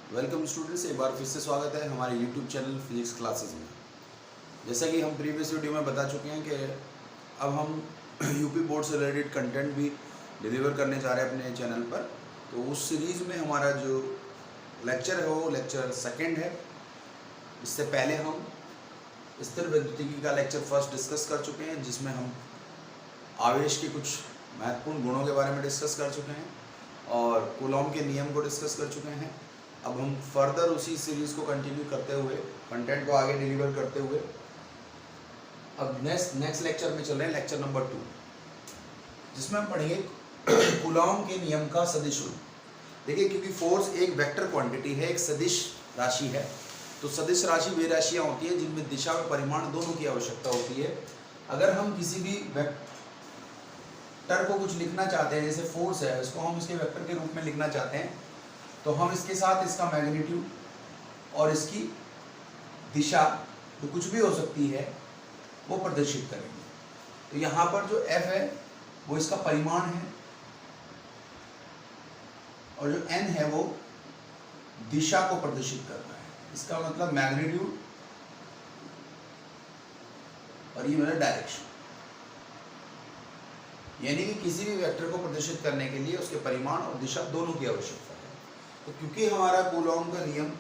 Welcome students, एक बार फिर से स्वागत है हमारे यूट्यूब चैनल फिजिक्स क्लासेस में। जैसा कि हम प्रीवियस वीडियो में बता चुके हैं कि अब हम यूपी बोर्ड से रिलेटेड कंटेंट भी डिलीवर करने जा रहे हैं अपने चैनल पर। तो उस सीरीज़ में हमारा जो लेक्चर है वो लेक्चर सेकंड है। इससे पहले हम स्थिर विद्युतिकी का लेक्चर फर्स्ट डिस्कस कर चुके हैं, जिसमें हम आवेश के कुछ महत्वपूर्ण गुणों के बारे में डिस्कस कर चुके हैं और कूलॉम के नियम को डिस्कस कर चुके हैं। अब हम फर्दर उसी सीरीज़ को कंटिन्यू करते हुए, कंटेंट को आगे डिलीवर करते हुए अब नेक्स्ट लेक्चर में चल रहे हैं, लेक्चर नंबर 2, जिसमें हम पढ़ेंगे कूलॉम के नियम का सदिश रूप। देखिए, क्योंकि फोर्स एक वेक्टर क्वांटिटी है, एक सदिश राशि है, तो सदिश राशि वे राशियाँ होती है जिनमें दिशा व परिमाण दोनों की आवश्यकता होती है। अगर हम किसी भी वेक्टर को कुछ लिखना चाहते हैं, जैसे फोर्स है, इसको हम इसके वेक्टर के रूप में लिखना चाहते हैं, तो हम इसके साथ इसका मैग्नीट्यूड और इसकी दिशा जो कुछ भी हो सकती है वो प्रदर्शित करेंगे। तो यहाँ पर जो F है वो इसका परिमाण है और जो N है वो दिशा को प्रदर्शित कर रहा है। इसका मतलब मैग्नीट्यूड और ये मतलब डायरेक्शन, यानी कि किसी भी वेक्टर को प्रदर्शित करने के लिए उसके परिमाण और दिशा दोनों की आवश्यकता है। तो क्योंकि हमारा कूलॉम का नियम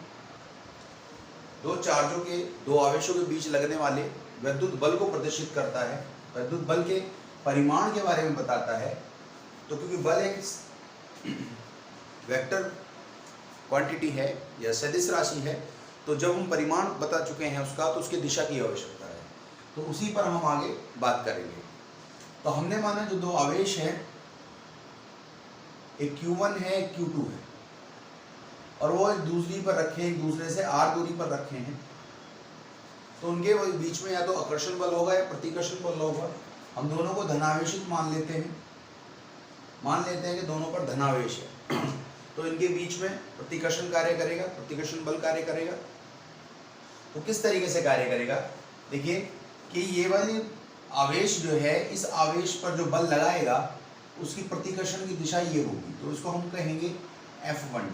दो आवेशों के बीच लगने वाले विद्युत बल को प्रदर्शित करता है, विद्युत बल के परिमाण के बारे में बताता है, तो क्योंकि बल एक वेक्टर क्वांटिटी है या सदिश राशि है, तो जब हम परिमाण बता चुके हैं उसका, तो उसकी दिशा की आवश्यकता है। तो उसी पर हम आगे बात करेंगे। तो हमने माना जो दो आवेश हैं, एक Q1 है, एक Q2 है, और वो एक दूसरी पर रखे, एक दूसरे से r दूरी पर रखे हैं, तो उनके बीच में या तो आकर्षण बल होगा या प्रतिकर्षण बल होगा। हम दोनों को धनावेशित मान लेते हैं कि दोनों पर धनावेश है, तो इनके बीच में प्रतिकर्षण कार्य करेगा, प्रतिकर्षण बल कार्य करेगा। तो किस तरीके से कार्य करेगा? देखिए कि ये वाली आवेश जो है, इस आवेश पर जो बल लगाएगा उसकी प्रतिकर्षण की दिशा ये होगी, तो इसको हम कहेंगे F12,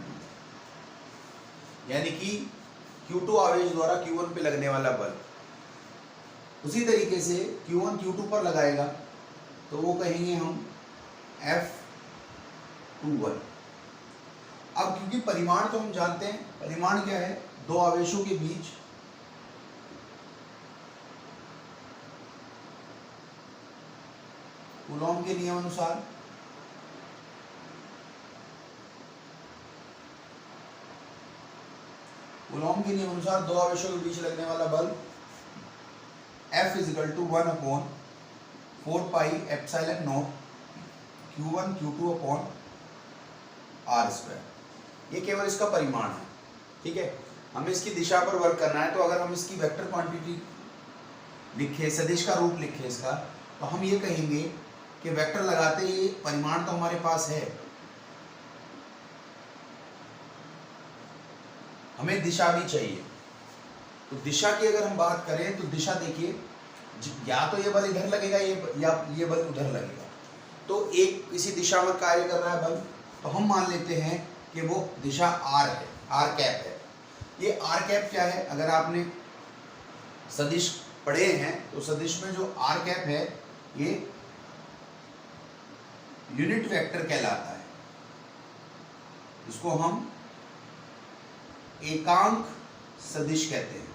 यानी कि Q2 आवेश द्वारा Q1 पे लगने वाला बल। उसी तरीके से Q1 Q2 पर लगाएगा तो वो कहेंगे हम F21। अब क्योंकि परिमाण तो हम जानते हैं, परिमाण क्या है? दो आवेशों के बीच कूलॉम के नियम अनुसार कूलॉम के नियम अनुसार दो आवेशों के बीच लगने वाला बल F = 1/4πε0 Q1 Q2/r²। ये केवल इसका परिमाण है, ठीक है। हमें इसकी दिशा पर वर्क करना है, तो अगर हम इसकी वेक्टर क्वांटिटी लिखे, सदिश का रूप लिखे इसका, तो हम ये कहेंगे कि वेक्टर लगाते ही परिमाण तो हमारे पास है, हमें दिशा भी चाहिए। तो दिशा की अगर हम बात करें तो दिशा देखिए, या तो ये बल इधर लगेगा या ये बल उधर लगेगा। तो एक किसी दिशा में कार्य कर रहा है बल, तो हम मान लेते हैं कि वो दिशा r है, r कैप है। ये r कैप क्या है? अगर आपने सदिश पढ़े हैं तो सदिश में जो r कैप है ये यूनिट वेक्टर कहलाता है, इसको हम एकांक सदिश कहते हैं,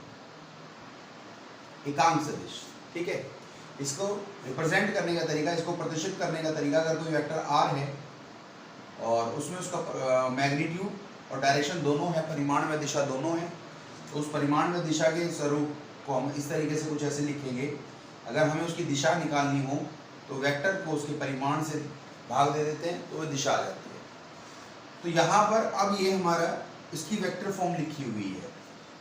एकांक सदिश, ठीक है। इसको रिप्रेजेंट करने का तरीका, इसको प्रदर्शित करने का तरीका, अगर कोई वेक्टर r है और उसमें उसका मैग्नीट्यूड और डायरेक्शन दोनों है, परिमाण में दिशा दोनों है, तो उस परिमाण में दिशा के स्वरूप को हम इस तरीके से कुछ ऐसे लिखेंगे। अगर हमें उसकी दिशा निकालनी हो तो वेक्टर को उसके परिमाण से भाग दे देते हैं, तो वह दिशा आ जाती है। तो यहाँ पर अब ये हमारा इसकी वेक्टर फॉर्म लिखी हुई है।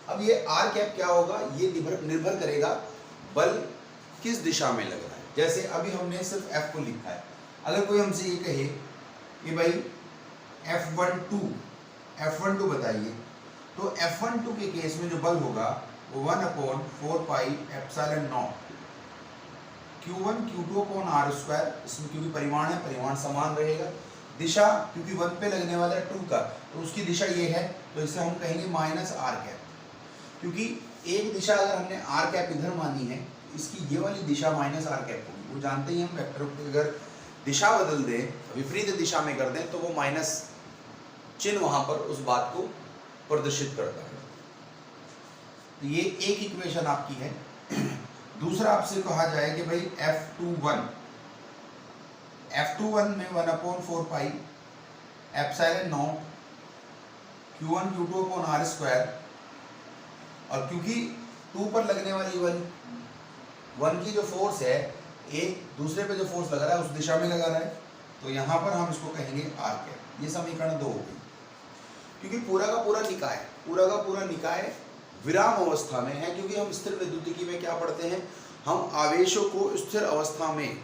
अब ये r कैप क्या होगा? ये निर्भर करेगा बल किस दिशा में लग रहा है। जैसे अभी हमने सिर्फ F को लिखा है, अगर कोई हमसे ये कहे कि भाई F12 बताइए, तो F12 के केस में जो बल होगा वो 1/4πε0 Q1 Q2/r², इसमें क्योंकि परिमाण है, परिमाण समान रहेगा, दिशा क्योंकि 1 पे लगने वाला है 2 का, तो उसकी दिशा ये है, तो इसे हम कहेंगे माइनस आर कैप। क्योंकि एक दिशा अगर हमने आर कैप इधर मानी है, इसकी ये वाली दिशा माइनस आर कैप होगी। वो जानते ही हम वेक्टर को अगर दिशा बदल दें, विपरीत दिशा में कर दें, तो वो माइनस चिन्ह वहां पर उस बात को प्रदर्शित करता है। तो ये एक इक्वेशन आपकी है। दूसरा आपसे कहा जाए कि भाई F21 में 1/4 pi epsilon not Q1 Q2 upon R square, और क्योंकि 2 पर लगने वाली 1 की जो फोर्स है, एक दूसरे पे जो फोर्स लगा रहा है उस दिशा में लगा रहा है, तो यहाँ पर हम इसको कहेंगे आर कैप। ये समीकरण 2 हो गई। क्योंकि पूरा का पूरा निकाय विराम अवस्था में है, क्योंकि हम स्थिर विद्युतिकी में क्या पढ़ते हैं, हम आवेशों को स्थिर अवस्था में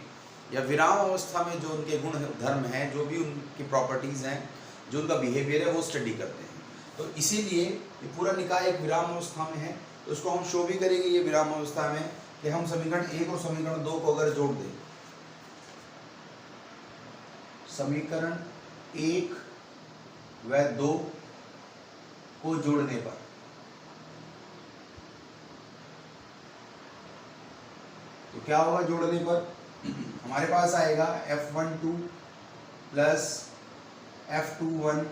या विराम अवस्था में जो उनके गुण धर्म हैं, जो भी उनकी प्रॉपर्टीज़ हैं, जो उनका बिहेवियर है, वो स्टडी करते हैं। तो इसीलिए ये पूरा निकाय एक विराम अवस्था में है, तो उसको हम शो भी करेंगे ये विराम अवस्था में, कि हम समीकरण 1 और समीकरण 2 को अगर जोड़ दें, समीकरण 1 व 2 को जोड़ने पर तो क्या होगा, जोड़ने पर हमारे पास आएगा F12 प्लस F21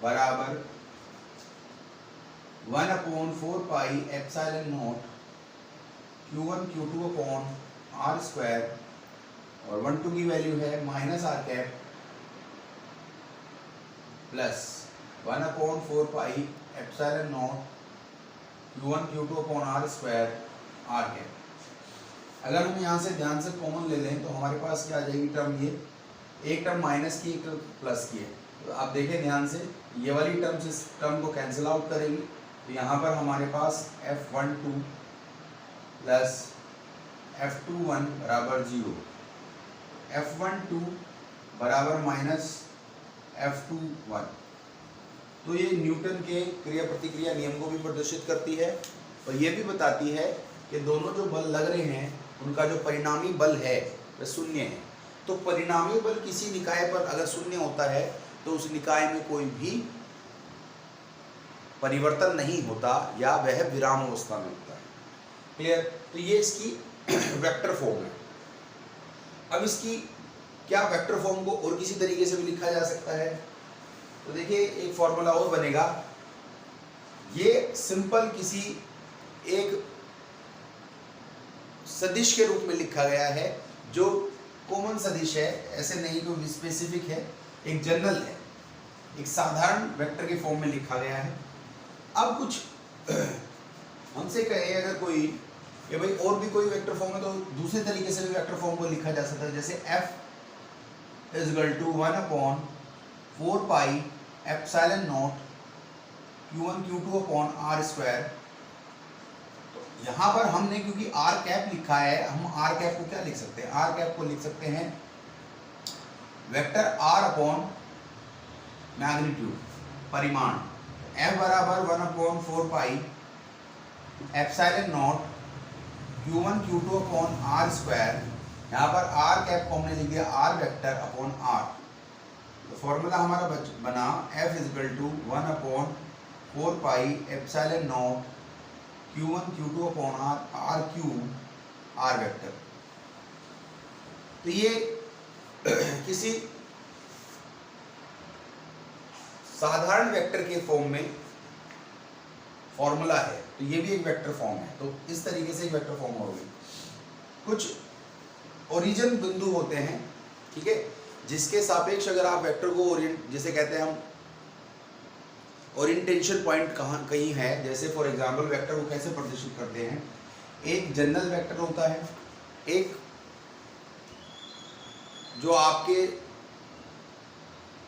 बराबर 1/4 pi epsilon not Q1 Q2 upon R square, और 1 2 की वैल्यू है minus R cap, plus 1/4 pi epsilon not Q1 Q2 upon R square R cap. अगर हम यहाँ से ध्यान से कॉमन ले लें तो हमारे पास क्या आ जाएगी टर्म, ये एक टर्म माइनस की, एक टर्म प्लस की है। तो आप देखें ध्यान से, ये वाली टर्म से इस टर्म को कैंसिल आउट करेंगे, तो यहाँ पर हमारे पास F12 प्लस F21 बराबर 0, F12 बराबर माइनस F21। तो ये न्यूटन के क्रिया प्रतिक्रिया नियम को भी प्रदर्शित करती है, और ये भी बताती है कि दोनों जो बल लग रहे हैं उनका जो परिणामी बल है वह शून्य है। तो परिणामी बल किसी निकाय पर अगर शून्य होता है तो उस निकाय में कोई भी परिवर्तन नहीं होता, या वह विराम अवस्था में होता है। क्लियर? तो ये इसकी वेक्टर फॉर्म है। अब इसकी क्या वेक्टर फॉर्म को और किसी तरीके से भी लिखा जा सकता है, तो देखिए एक फॉर्मूला और बनेगा। ये सिंपल किसी एक सदिश के रूप में लिखा गया है, जो कॉमन सदिश है, ऐसे नहीं कोई स्पेसिफिक है, एक जनरल है, एक साधारण वेक्टर के फॉर्म में लिखा गया है। अब कुछ हमसे कहे अगर कोई कि भाई और भी कोई वेक्टर फॉर्म है, तो दूसरे तरीके से भी वेक्टर फॉर्म को लिखा जा सकता है। जैसे F = 1/4 pi epsilon not Q1 Q2 upon R square. यहाँ पर हमने क्योंकि आर कैप लिखा है, हम आर कैप को क्या लिख सकते हैं, आर कैप को लिख सकते हैं वेक्टर आर अपॉन मैग्नीट्यूड, परिमाण। F बराबर 1/4 pi epsilon not Q1 Q2 upon R square. यहाँ पर आर कैप को हमने लिख दिया आर वेक्टर अपॉन आर। तो फॉर्मूला हमारा बना F = 1/4 pi epsilon not Q1 Q2 upon R cube R vector. तो ये किसी साधारण वेक्टर के फॉर्म में फॉर्मूला है, तो ये भी एक वेक्टर फॉर्म है। तो इस तरीके से एक वेक्टर फॉर्म हो गई। कुछ ओरिजिन बिंदु होते हैं, ठीक है, जिसके सापेक्ष अगर आप वेक्टर को जैसे कहते हैं हम ओरिएंटेशन पॉइंट कहीं है, जैसे फॉर एग्जांपल वेक्टर को कैसे प्रदर्शित करते हैं, एक जनरल वेक्टर होता है, एक जो आपके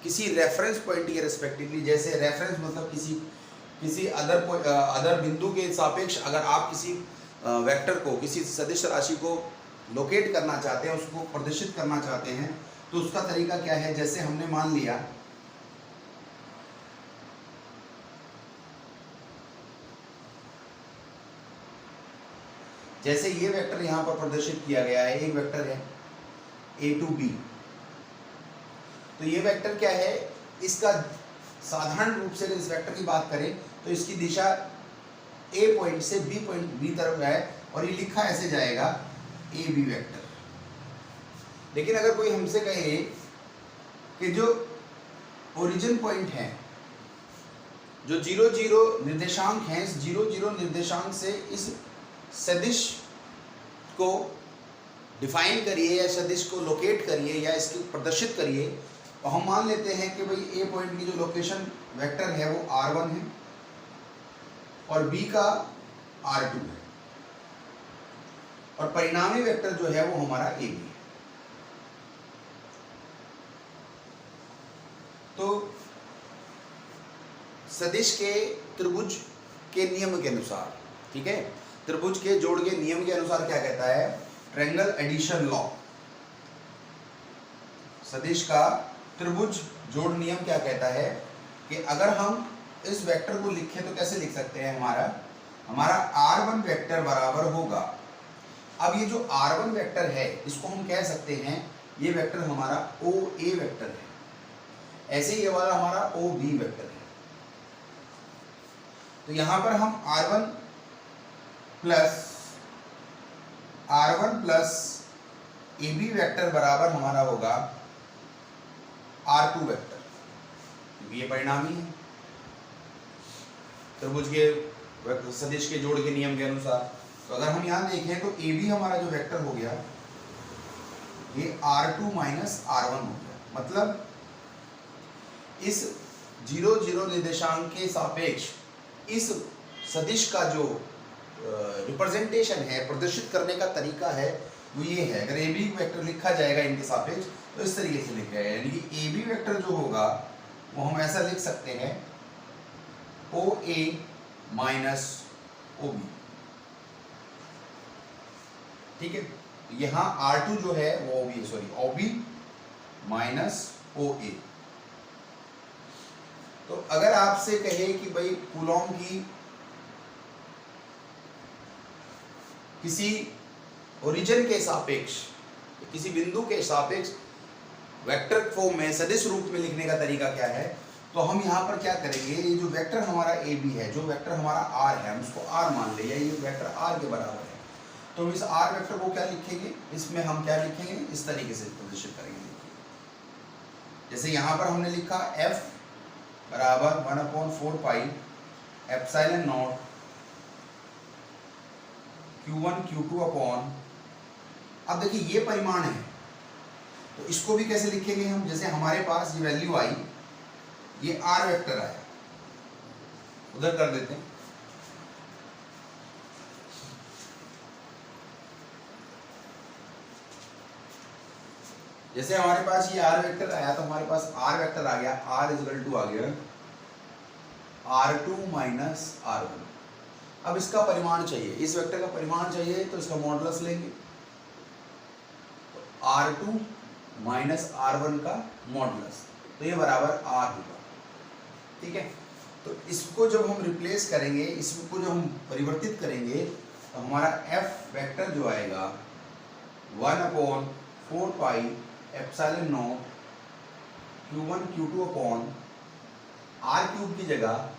किसी रेफरेंस पॉइंट के रेस्पेक्टिवली, जैसे रेफरेंस मतलब किसी अदर बिंदु के सापेक्ष अगर आप किसी वेक्टर को, किसी सदिश राशि को लोकेट करना चाहते हैं, उसको प्रदर्शित करना चाहते हैं, तो उसका तरीका क्या है। जैसे हमने मान लिया जैसे ये वेक्टर यहाँ पर प्रदर्शित किया गया है, एक वेक्टर है A to B। तो तो ये वेक्टर क्या है, इसका साधारण रूप से अगर इस वेक्टर की बात करें तो इसकी दिशा ए पॉइंट से बी तरफ है और ये लिखा ऐसे जाएगा ए बी वेक्टर। लेकिन अगर कोई हमसे कहे कि जो ओरिजिन पॉइंट है, जो 0 0 निर्देशांक है, इस 0 0 निर्देशांक से इस सदिश को डिफाइन करिए या सदिश को लोकेट करिए या इसको प्रदर्शित करिए, तो हम मान लेते हैं कि भाई ए पॉइंट की जो लोकेशन वेक्टर है वो r1 है और b का r2 है और परिणामी वेक्टर जो है वो हमारा ab है। तो सदिश के त्रिभुज के नियम के अनुसार, ठीक है, त्रिभुज के जोड़ के नियम के अनुसार क्या कहता है, ट्रायंगल एडिशन लॉ, सदिश का त्रिभुज जोड़ नियम क्या कहता है कि अगर हम इस वेक्टर को लिखें तो कैसे लिख सकते हैं, हमारा r1 वेक्टर बराबर होगा, अब ये जो r1 वेक्टर है इसको हम कह सकते हैं ये वेक्टर हमारा OA वेक्टर है, ऐसे ये वाला हमारा OB वेक्टर है। तो यहां पर हम r1 प्लस AB वेक्टर बराबर हमारा होगा R2 वेक्टर, क्योंकि ये परिणामी है त्रिभुज के सदिश के जोड़ के नियम के अनुसार। तो अगर हम यहाँ देखें तो AB हमारा जो वेक्टर हो गया ये R2 माइनस R1 हो गया, मतलब इस 0 0 निर्देशांक के सापेक्ष इस सदिश का जो रिप्रेजेंटेशन है, प्रदर्शित करने का तरीका है वो ये है। अगर AB वेक्टर लिखा जाएगा इनके सापेक्ष तो इस तरीके से लिखा जाएगा, यानी कि AB वेक्टर जो होगा वो हम ऐसा लिख सकते हैं OA माइनस OB, ठीक है। यहाँ R2 जो है वो OB माइनस OA। तो अगर आपसे कहे कि भाई कूलॉम की किसी ओरिजिन के सापेक्ष, किसी बिंदु के सापेक्ष वेक्टर फॉर्म में सदिश रूप में लिखने का तरीका क्या है, तो हम यहाँ पर क्या करेंगे, ये जो वेक्टर हमारा AB है, जो वेक्टर हमारा R है, हम उसको R मान ले, या ये वेक्टर R के बराबर है, तो इस R वेक्टर को क्या लिखेंगे, इसमें हम क्या लिखेंगे, इस तरीके से प्रदर्शित करेंगे। जैसे यहाँ पर हमने लिखा F बराबर 1/4 pi epsilon not Q1 Q2 upon, अब देखिए ये परिमाण है तो इसको भी कैसे लिखेंगे हम, जैसे हमारे पास ये वैल्यू आई, ये R वेक्टर आया, उधर कर देते हैं, जैसे हमारे पास ये R वेक्टर आया तो हमारे पास R वेक्टर आ गया, R इक्वल टू आ गया R2 माइनस R1। अब इसका परिमाण चाहिए, इस वेक्टर का परिमाण चाहिए तो इसका मॉडुलस लेंगे, तो R2 माइनस R1 का मॉडुलस, तो ये बराबर R होगा, ठीक है। तो इसको जब हम रिप्लेस करेंगे, इसको जब हम परिवर्तित करेंगे तो हमारा F वेक्टर जो आएगा 1/4 pi epsilon not Q1 Q2 upon R cube की जगह,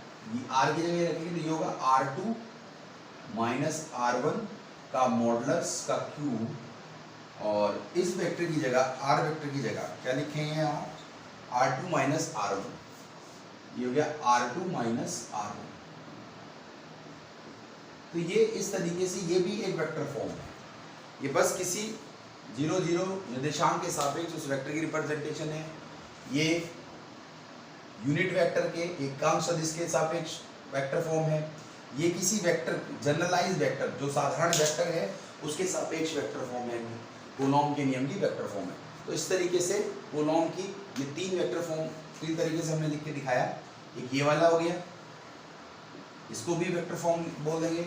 R की जगह रखेंगे तो ये होगा R2 माइनस R1 का मॉडुलस का क्यूब, और इस वेक्टर की जगह, R वेक्टर की जगह क्या लिखेंगे आप, R2 माइनस R1, ये हो गया R2 माइनस R1। तो ये इस तरीके से ये भी एक वेक्टर फॉर्म है, ये बस किसी 0 0 निर्देशांक के सापेक्ष उस वेक्टर की रिप्रेजेंटेशन है। ये यूनिट वेक्टर के एकांक सदिश के सापेक्ष वेक्टर फॉर्म है। ये किसी वेक्टर, जनरलाइज वेक्टर जो साधारण वेक्टर है उसके सापेक्ष वेक्टर फॉर्म है, कूलॉम के नियम की वेक्टर फॉर्म है। तो इस तरीके से कूलॉम की ये 3 वेक्टर फॉर्म 3 तरीके से हमने लिख के दिखाया। एक ये वाला हो गया, इसको भी वेक्टर फॉर्म बोल देंगे,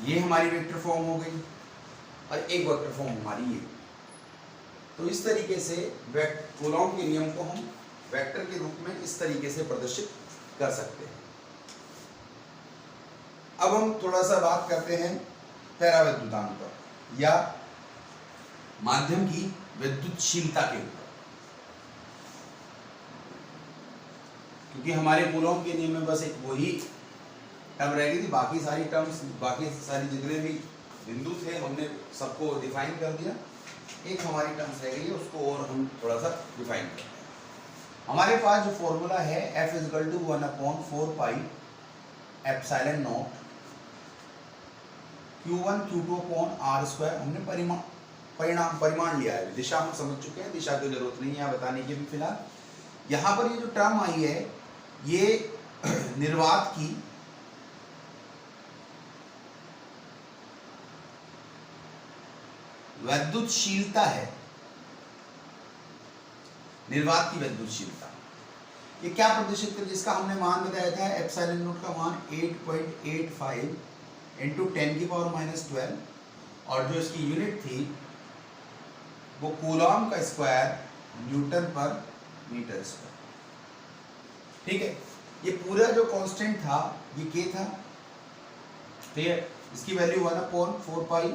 ये हमारी वेक्टर फॉर्म हो गई, और एक वेक्टर फॉर्म हमारी ये। तो इस तरीके से कूलॉम के नियम को हम वेक्टर के रूप में इस तरीके से प्रदर्शित कर सकते हैं। अब हम थोड़ा सा बात करते हैं परावैद्युतांक पर या माध्यम की विद्युतशीलता के ऊपर। क्योंकि हमारे कूलॉम के नियम में बस एक वही टर्म रह गई थी, बाकी सारी टर्म्स, बाकी सारी जितने भी बिंदु थे हमने सबको डिफाइन कर दिया। एक हमारी टर्म्स रह गई है, उसको और हम थोड़ा सा डिफाइन करते हैं। हमारे पास जो फॉर्मूला है F equal to 1/4 pi epsilon not Q1 Q2 upon R square, हमने परिमाण लिया है, दिशा हम समझ चुके हैं, दिशा की जरूरत नहीं है यहाँ बताने की भी फिलहाल। यहाँ पर ये जो टर्म आई है ये निर्वात की वैद्युतशीलता है, निर्वात की वैद्युतशीलता। ये क्या प्रदर्शित कर, जिसका हमने मान बताया था एप्सिलॉन नॉट का मान 8.85 इंटू 10⁻⁻12, और जो इसकी यूनिट थी वो कूलॉम का स्क्वायर न्यूटन पर मीटर स्क्वायर। ठीक है, ये पूरा जो कांस्टेंट था ये K था, ठीक है। इसकी value 1/4 pi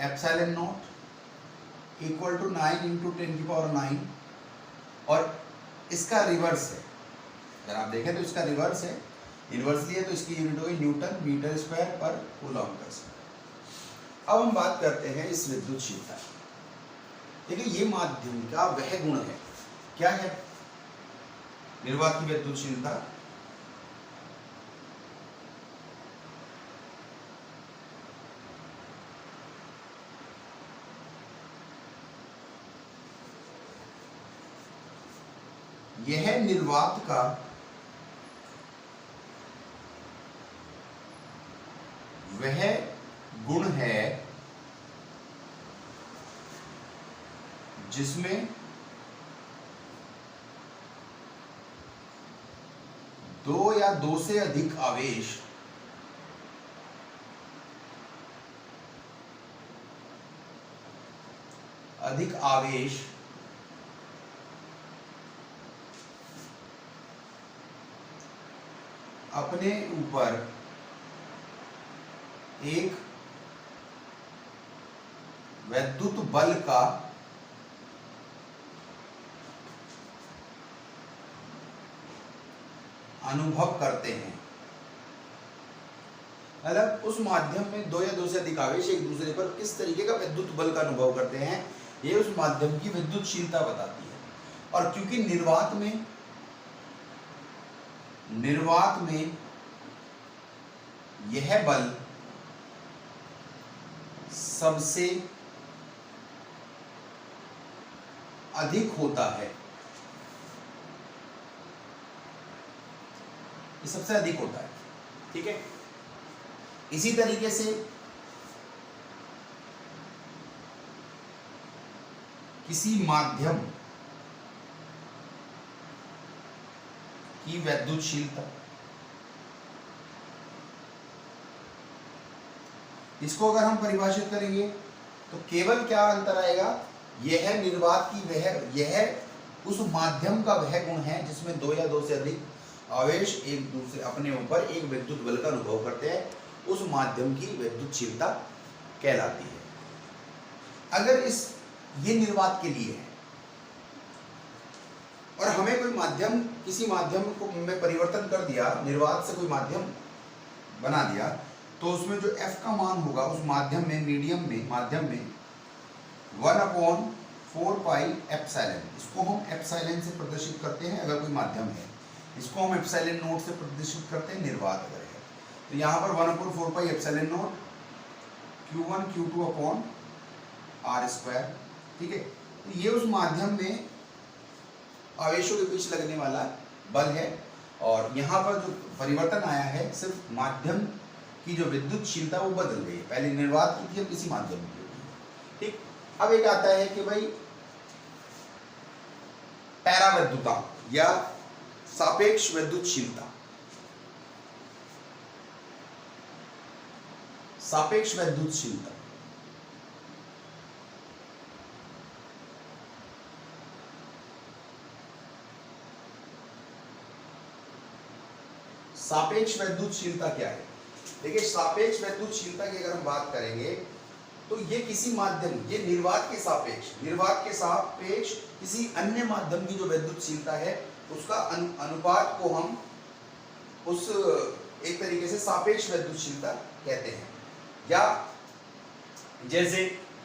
epsilon not equal to 9 into 10⁻9, और इसका रिवर्स है, अगर आप देखें तो इसका रिवर्स है, इन्वर्सली है तो इसकी यूनिट होगी न्यूटन मीटर स्क्वायर पर कूलॉम का स्क्वायर। अब हम बात करते हैं इस विद्युतशीलता। देखिए ये माध्यम का वह गुण है, क्या है निर्वात की विद्युतशीलता, यह निर्वात का वह गुण है जिसमें दो या दो से अधिक आवेश अपने ऊपर एक वैद्युत बल का अनुभव करते हैं। मतलब उस माध्यम में दो या दो से अधिक आवेश एक दूसरे पर किस तरीके का विद्युत बल का अनुभव करते हैं, ये उस माध्यम की विद्युतशीलता बताती है। और क्योंकि निर्वात में यह बल सबसे अधिक होता है, ये सबसे अधिक होता है, ठीक है। इसी तरीके से किसी माध्यम की वैद्युतशीलता, इसको अगर हम परिभाषित करेंगे तो केवल क्या अंतर आएगा, यह निर्वात की यह उस माध्यम का वह गुण है जिसमें दो या दो से अधिक आवेश एक दूसरे अपने ऊपर एक विद्युत बल का अनुभव करते हैं, उस माध्यम की विद्युतशीलता कहलाती है। अगर ये निर्वात के लिए है और हमें कोई माध्यम, किसी माध्यम को में परिवर्तन कर दिया, निर्वात से कोई माध्यम बना दिया, तो उसमें जो F का मान होगा उस माध्यम में, माध्यम में 1/4 पाई एप्सिलॉन, इसको हम एप्सिलॉन से प्रदर्शित करते हैं अगर कोई माध्यम है, इसको हम एप्सिलॉन नॉट से प्रदर्शित करते हैं निर्वात अगर है। तो यहाँ पर 1/4 pi epsilon not Q1 Q2 upon R square, ठीक है। तो ये उस माध्यम में आवेशों के बीच लगने वाला बल है, और यहाँ पर जो परिवर्तन आया है सिर्फ माध्यम की जो विद्युतशीलता वो बदल गई है, पहले निर्वात की थी अब किसी माध्यम की होगी, ठीक। अब एक आता है कि भाई पैरावैद्युता या सापेक्ष विद्युतशीलता। सापेक्ष विद्युतशीलता सापेक्ष वैद्युतशीलता क्या है? देखिए सापेक्ष वैद्युतशीलता की अगर हम बात करेंगे तो ये किसी माध्यम, ये निर्वात के सापेक्ष किसी अन्य माध्यम की जो वैद्युतशीलता है उसका अनुपात को हम उस एक तरीके से सापेक्ष वैद्युतशीलता कहते हैं, या जैसे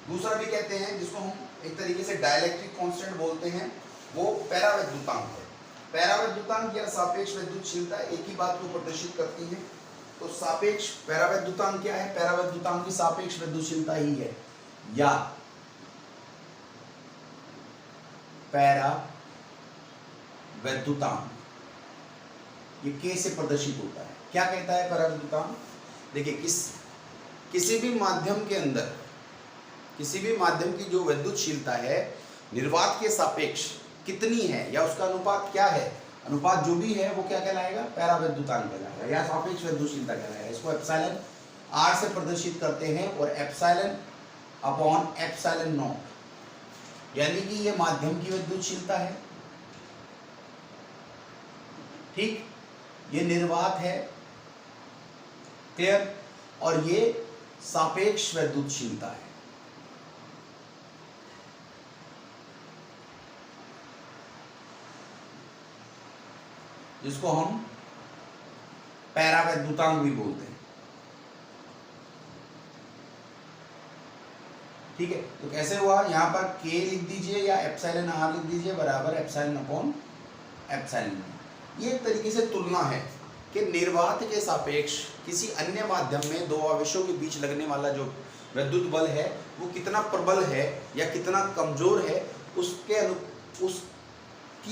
दूसरा भी कहते हैं जिसको हम एक तरीके से डाइलेक्ट्रिक कांस्टेंट बोलते हैं, वो पैरावैद्युतांक है। पैरावैद्युतांक या सापेक्ष वैद्युतशीलता एक ही बात को प्रदर्शित करती है। तो सापेक्ष पैरावैद्युतांक क्या है? पैरावैद्युतांक की सापेक्ष वैद्युतशीलता ही है, या पैरावैद्युतांक ये K से प्रदर्शित होता है। क्या कहता है पैरावैद्युतांक? देखिए किसी भी माध्यम के अंदर किसी भी माध्यम की जो वैद्युतशीलता है निर्वात के सापेक्ष कितनी है, या उसका अनुपात क्या है, अनुपात जो भी है वो क्या कहलाएगा? पैरावैद्युतांक कहलाएगा या सापेक्ष वैद्युतशीलता कहलाएगा। इसको एप्सिलॉन r से प्रदर्शित करते हैं, और एप्सिलॉन अपॉन एप्सिलॉन नॉट, यानी कि ये माध्यम की वैद्युतशीलता है, ठीक, ये निर्वात है, क्लियर, और ये सापेक्ष वैद्युतशीलता है। जिसको हम पैरावैद्युतांक भी बोलते हैं, ठीक है। तो कैसे हुआ? यहां पर K लिख दीजिए या एप्सिलॉन r लिख दीजिए बराबर एप्सिलॉन अपॉन एप्सिलॉन। ये एक तरीके से तुलना है कि निर्वात के सापेक्ष किसी अन्य माध्यम में दो आवेशों के बीच लगने वाला जो विद्युत बल है वो कितना प्रबल है या कितना कमजोर है, उसकी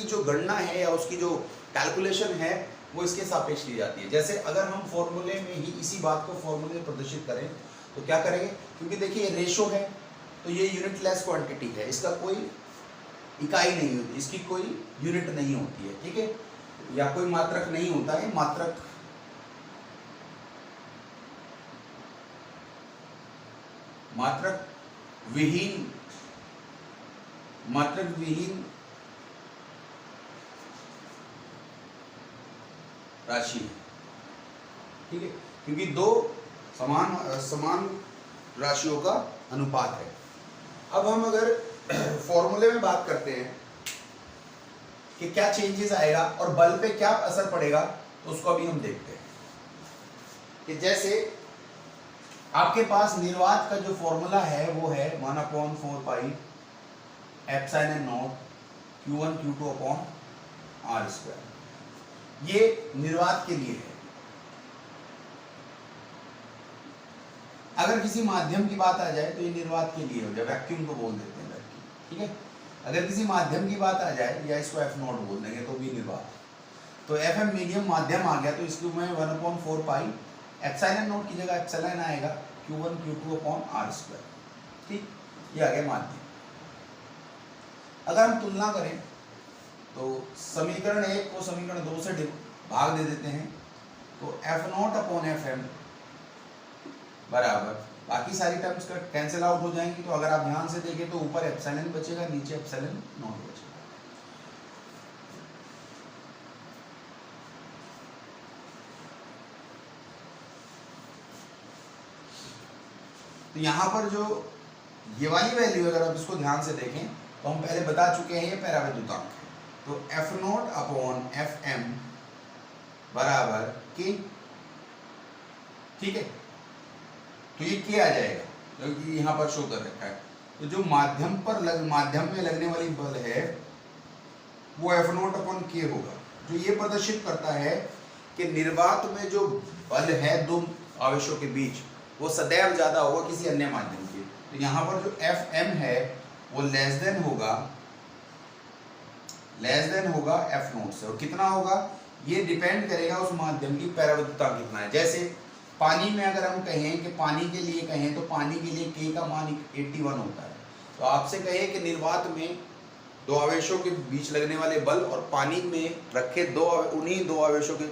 जो गणना है या उसकी जो कैलकुलेशन है वो इसके सापेक्ष की जाती है। जैसे अगर हम फॉर्मूले में ही इसी बात को फॉर्मूले में प्रदर्शित करें तो क्या करेंगे? क्योंकि देखिए रेशो है तो ये यूनिटलेस क्वांटिटी है, इसका कोई इकाई नहीं होती, इसकी कोई यूनिट नहीं होती है, ठीक है, या कोई मात्रक नहीं होता है। मात्रक विहीन राशि, ठीक है, क्योंकि दो समान राशियों का अनुपात है। अब हम अगर फॉर्मूले में बात करते हैं कि क्या चेंजेस आएगा और बल पे क्या असर पड़ेगा, तो उसको अभी हम देखते हैं। कि जैसे आपके पास निर्वात का जो फॉर्मूला है वो है 1/4 pi epsilon not Q1 Q2 upon r square. ये निर्वात के लिए है। अगर किसी माध्यम की बात आ जाए तो ये निर्वात के लिए हो जाए, वैक्यूम को बोल देते हैं वैक्यूम, ठीक है। अगर किसी माध्यम की बात आ जाए या इसको F0 बोल देंगे तो भी निर्वात। तो FM मीडियम माध्यम आ गया तो इसको मैं 1/4 पाई एप्सिलॉन नॉट की जगह एप्सिलॉन आएगा Q1 Q2 upon r square, ठीक, ये आ गया माध्यम। अगर हम तुलना करें तो समीकरण 1 को समीकरण 2 से भाग दे देते हैं, तो F0 अपॉन FM बराबर बाकी सारी टर्म्स का कैंसिल आउट हो जाएंगी। तो अगर आप ध्यान से देखें तो ऊपर एप्सिलॉन बचेगा, नीचे एप्सिलॉन नॉट बचेगा। तो यहाँ पर जो ये वाली वैल्यू अगर आप इसको ध्यान से देखें तो हम पहले बता चुके हैं ये पैरावैद्युतांक है। तो F0 अपॉन FM बराबर K, ठीक है। तो ये K आ जाएगा जो कि यहाँ पर शो कर रखा है। तो जो माध्यम में लगने वाली बल है वो F0 अपॉन K होगा, जो ये प्रदर्शित करता है कि निर्वात में जो बल है दो आवेशों के बीच वो सदैव ज्यादा होगा किसी अन्य माध्यम के। तो यहाँ पर जो FM है वो लेस देन होगा F0 से, और कितना होगा ये डिपेंड करेगा उस माध्यम की पैरावैद्युता कितना है। जैसे पानी में अगर हम कहें कि पानी के लिए कहें तो पानी के लिए K का मान 81 होता है। तो आपसे कहें कि निर्वात में दो आवेशों के बीच लगने वाले बल और पानी में रखे उन्हीं दो आवेशों के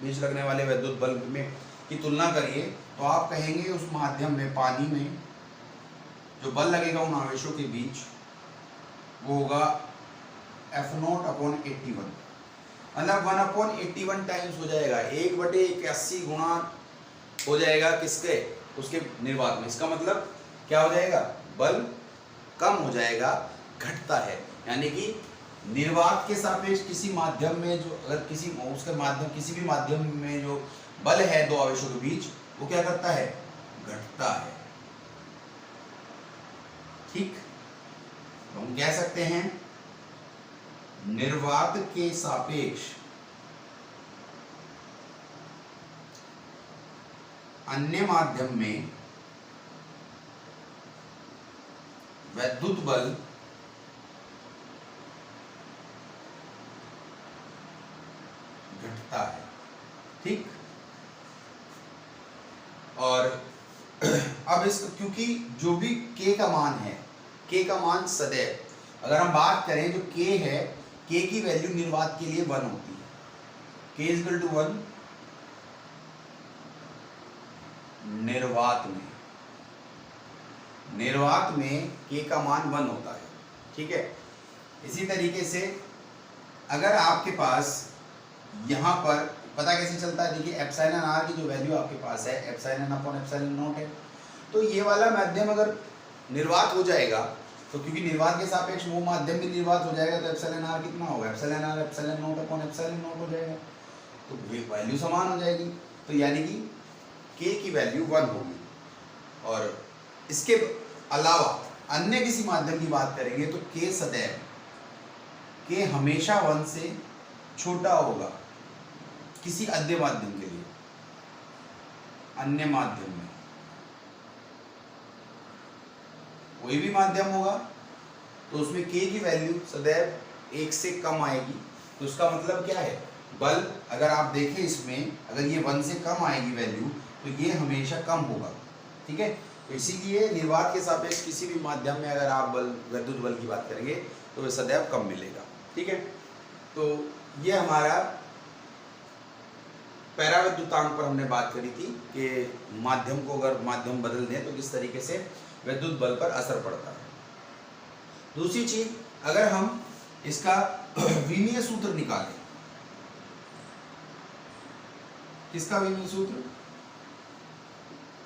बीच लगने वाले विद्युत बल में की तुलना करिए, तो आप कहेंगे उस माध्यम में पानी में जो बल लगेगा उन आवेशों के बीच वो होगा F0 अपॉन 81, मतलब 1/81 टाइम्स हो जाएगा, 1/81 गुणा हो जाएगा किसके, उसके निर्वात में। इसका मतलब क्या हो जाएगा, बल कम हो जाएगा, घटता है, यानी कि निर्वात के सापेक्ष किसी माध्यम में जो अगर किसी भी माध्यम में जो बल है दो आवेशों के बीच, वो क्या करता है, घटता है। ठीक, तो हम कह सकते हैं निर्वात के सापेक्ष अन्य माध्यम में वैद्युत बल घटता है। ठीक, और अब इस क्योंकि जो भी k का मान है, k का मान सदैव, अगर हम बात करें जो k है, k की वैल्यू निर्वात के लिए 1 होती है। k इक्वल टू 1 निर्वात में k का मान 1 होता है। ठीक है, इसी तरीके से अगर आपके पास यहाँ पर पता कैसे चलता है, देखिए एप्सिलॉन आर की जो वैल्यू आपके पास है एप्सिलॉन अपॉन एप्सिलॉन नॉट है, तो ये वाला माध्यम अगर निर्वात हो जाएगा तो क्योंकि निर्वात के सापेक्ष वो माध्यम भी निर्वात हो जाएगा, तो एप्सिलॉन आर कितना होगा, epsilon R epsilon not upon epsilon not हो जाएगा, तो वैल्यू समान हो जाएगी। तो यानी कि k की वैल्यू 1 होगी। और इसके अलावा अन्य किसी माध्यम की बात करेंगे तो k सदैव, k हमेशा 1 से छोटा होगा किसी अन्य माध्यम के लिए। अन्य माध्यम में कोई भी माध्यम होगा तो उसमें k की वैल्यू सदैव 1 से कम आएगी। तो उसका मतलब क्या है, बल अगर आप देखें इसमें, अगर ये 1 से कम आएगी वैल्यू तो ये हमेशा कम होगा। ठीक है, तो इसीलिए निर्वात के सापेक्ष किसी भी माध्यम में अगर आप बल, वैद्युत बल की बात करेंगे तो वह सदैव कम मिलेगा। ठीक है, तो ये हमारा पैरावैद्युतांक पर हमने बात करी थी कि माध्यम को अगर माध्यम बदल दें तो किस तरीके से वैद्युत बल पर असर पड़ता है। दूसरी चीज, अगर हम इसका विमीय सूत्र निकालें, किसका विमीय सूत्र,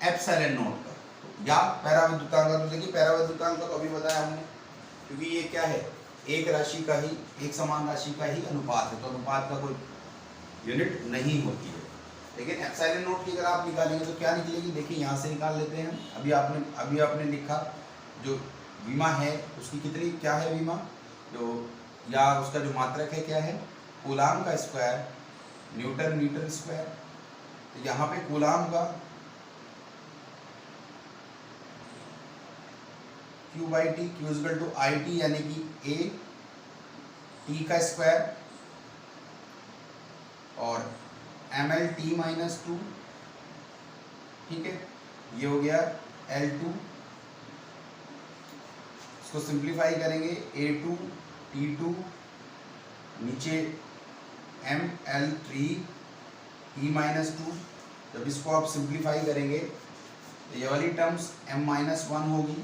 एप्सिलॉन नॉट का या पैरावैद्युतांक का। तो देखिए पैरावैद्युतांक का तो अभी बताया हमने, क्योंकि ये क्या है, एक राशि का ही, एक समान राशि का ही अनुपात है, तो अनुपात का कोई यूनिट नहीं होती है। लेकिन एप्सिलॉन नॉट की अगर आप निकालेंगे तो क्या निकलेगी, देखिए यहाँ से निकाल लेते हैं। अभी आपने लिखा जो विमा है उसकी कितनी क्या है विमा, जो या उसका जो मात्रक है क्या है, कूलाम का स्क्वायर न्यूटन मीटर स्क्वायर। तो यहाँ पे कूलाम का Q by T, Q equal to I T, यानी कि A T का स्क्वायर और ml T माइनस 2। ठीक है, ये हो गया L2। इसको सिंप्लीफाई करेंगे A2 T2, नीचे ml3 T माइनस 2। जब इसको आप सिंप्लीफाई करेंगे तो ये वाली टर्म्स m माइनस 1 होगी,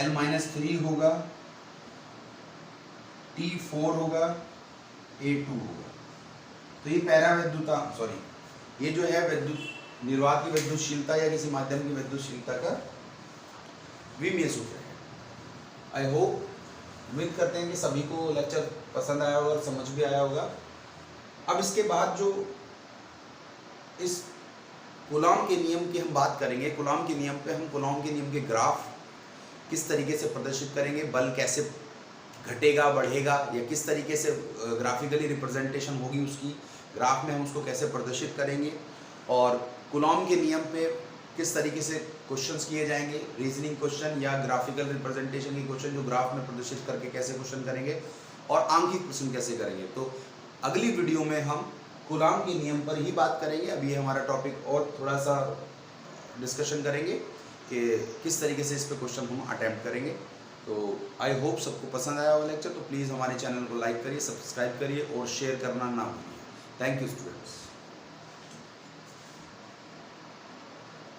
L माइनस 3 होगा, T4 होगा, A2 होगा। तो ये पैरावैद्युतांक, सॉरी, ये जो है विद्युत निर्वात की विद्युतशीलता या किसी माध्यम की विद्युतशीलता का विमीय सूत्र है। आई होप, उम्मीद करते हैं कि सभी को लेक्चर पसंद आया होगा और समझ भी आया होगा। अब इसके बाद जो इस कूलॉम के नियम की हम बात करेंगे, कूलॉम के नियम पे हम कूलॉम के नियम के ग्राफ किस तरीके से प्रदर्शित करेंगे, बल कैसे घटेगा बढ़ेगा, या किस तरीके से ग्राफिकली रिप्रेजेंटेशन होगी उसकी, ग्राफ में हम उसको कैसे प्रदर्शित करेंगे, और कूलॉम के नियम पे किस तरीके से क्वेश्चंस किए जाएंगे, रीजनिंग क्वेश्चन या ग्राफिकल रिप्रेजेंटेशन के क्वेश्चन जो ग्राफ में प्रदर्शित करके कैसे क्वेश्चन करेंगे, और आंकिक प्रश्न कैसे करेंगे। तो अगली वीडियो में हम कूलॉम के नियम पर ही बात करेंगे। अभी हमारा टॉपिक और थोड़ा सा डिस्कशन करेंगे कि किस तरीके से इस पर क्वेश्चन हम अटैम्प्ट करेंगे। तो आई होप सबको पसंद आया हो लेक्चर, तो प्लीज़ हमारे चैनल को लाइक करिए, सब्सक्राइब करिए और शेयर करना ना भूलिए। Thank you students.